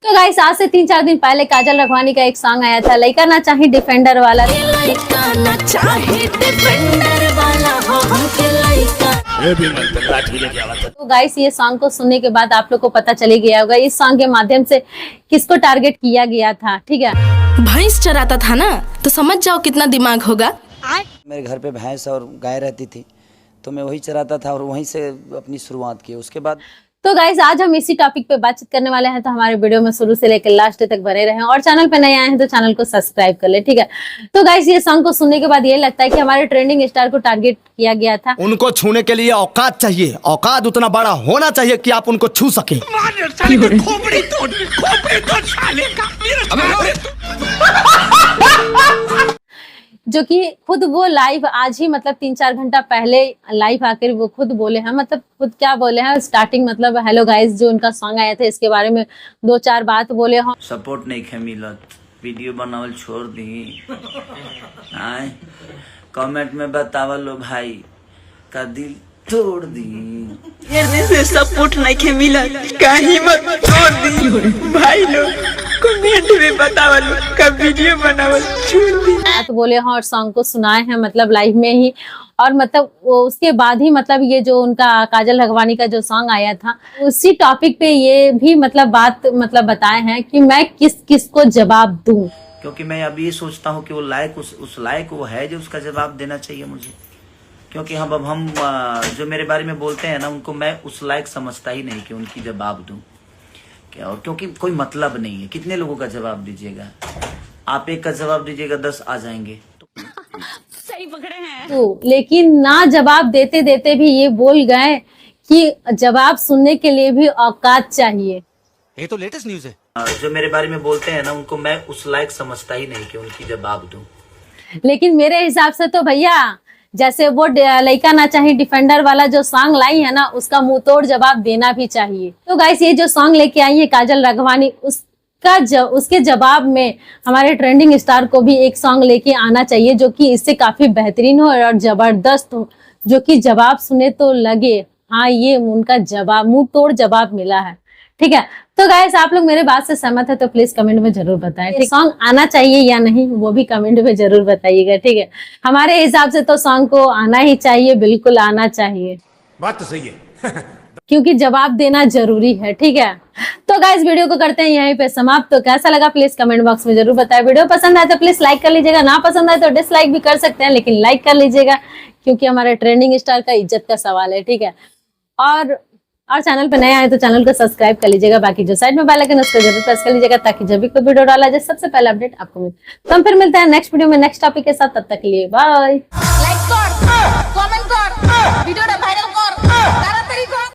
तो गाइस आज से 3-4 दिन पहले काजल रघवानी का एक सॉन्ग आया था, लइका ना चाहे डिफेंडर वाला। लइका ना चाहे डिफेंडर वाला हो हमके लइका। तो गाइस ये सॉन्ग को सुनने के बाद आप लोग को पता चली गया होगा इस सॉन्ग के माध्यम से किसको टारगेट किया गया था। ठीक है, भैंस चराता था ना, तो समझ जाओ कितना दिमाग होगा। मेरे घर पे भैंस और गाय रहती थी तो मैं वही चराता था और वहीं से अपनी शुरुआत की। उसके बाद तो गाइस आज हम इसी टॉपिक पे बातचीत करने वाले हैं, तो हमारे वीडियो में शुरू से लेकर लास्ट तक बने रहें और चैनल पे नए आए हैं तो चैनल को सब्सक्राइब कर ले। ठीक है, तो गाइस ये सॉन्ग को सुनने के बाद ये लगता है कि हमारे ट्रेंडिंग स्टार को टारगेट किया गया था। उनको छूने के लिए औकात चाहिए, औकात उतना बड़ा होना चाहिए कि आप उनको छू सके। जो कि खुद वो लाइव आज ही मतलब 3-4 घंटा पहले लाइव आकर वो खुद बोले हैं, मतलब खुद क्या बोले हैं स्टार्टिंग मतलब हेलो गाइस जो उनका सॉन्ग आया था इसके बारे में 2-4 बात बोले हैं। सपोर्ट नहीं खे मिलत, वीडियो बनावल छोड़ दी। आए कमेंट में बतावल लो भाई का दिल तोड़ दी। से सपोर्ट नहीं के मिला कहीं मत छोड़ दी भाई लोग। कमेंट में बतावल का वीडियो बनावल छोड़ दी। बात बोले हैं और सॉन्ग को सुनाए हैं मतलब लाइव में ही, और मतलब वो उसके बाद ही मतलब ये जो उनका काजल रघवानी का जो सॉन्ग आया था उसी टॉपिक पे ये भी मतलब बात मतलब बताए हैं कि मैं किस किस को जवाब दूं, क्योंकि मैं अब ये सोचता हूँ कि वो लायक उस लायक वो है जो उसका जवाब देना चाहिए मुझे। क्योंकि हम जो मेरे बारे में बोलते हैं ना उनको मैं उस लायक समझता ही नहीं कि उनकी जवाब दूं क्या। और क्योंकि कोई मतलब नहीं है, कितने लोगों का जवाब दीजिएगा आप, एक का जवाब दीजिएगा 10 आ जाएंगे। सही पकड़े हैं। तो लेकिन ना जवाब देते देते भी ये बोल गए कि जवाब सुनने के लिए भी औकात चाहिए। ये तो लेटेस्ट न्यूज है। जो मेरे बारे में बोलते हैं ना उनको मैं उस लायक समझता ही नहीं कि उनकी जवाब दूं। लेकिन मेरे हिसाब से तो भैया जैसे वो लइका ना चाहे डिफेंडर वाला जो सॉन्ग लाई है ना उसका मुंह तोड़ जवाब देना भी चाहिए। तो गाइस ये जो सॉन्ग लेके आई है काजल रघवानी उसके जवाब में हमारे ट्रेंडिंग स्टार को भी एक सॉन्ग लेके आना चाहिए जो कि इससे काफी बेहतरीन हो और जबरदस्त हो, जो कि जवाब सुने तो लगे हाँ ये उनका जवाब मुंह तोड़ जवाब मिला है। ठीक है, तो गाइस आप लोग मेरे बात से सहमत है तो प्लीज कमेंट में जरूर बताएं सॉन्ग आना चाहिए या नहीं, वो भी कमेंट में जरूर बताइएगा। ठीक है, हमारे हिसाब से तो सॉन्ग को आना ही चाहिए, बिल्कुल आना चाहिए। बात तो सही है। क्योंकि जवाब देना जरूरी है। ठीक है, तो गाइस वीडियो को करते हैं यहीं पे समाप्त। तो कैसा लगा प्लीज कमेंट बॉक्स में जरूर बताएं। वीडियो पसंद आए तो प्लीज लाइक कर लीजिएगा, ना पसंद आए तो डिसलाइक भी कर सकते हैं लेकिन लाइक कर लीजिएगा क्योंकि हमारे ट्रेंडिंग स्टार का इज्जत का सवाल है। ठीक है, और चैनल पे नए आए तो चैनल को सब्सक्राइब कर लीजिएगा, बाकी जो साइड में बेल आइकन उसको जरूर प्रेस कर लीजिएगा ताकि जब भी कोई वीडियो डाला जाए सबसे पहले अपडेट आपको मिले। तो हम फिर मिलते हैं नेक्स्ट वीडियो में नेक्स्ट टॉपिक के साथ, तब तक के लिए बाय। लाइक कर, कमेंट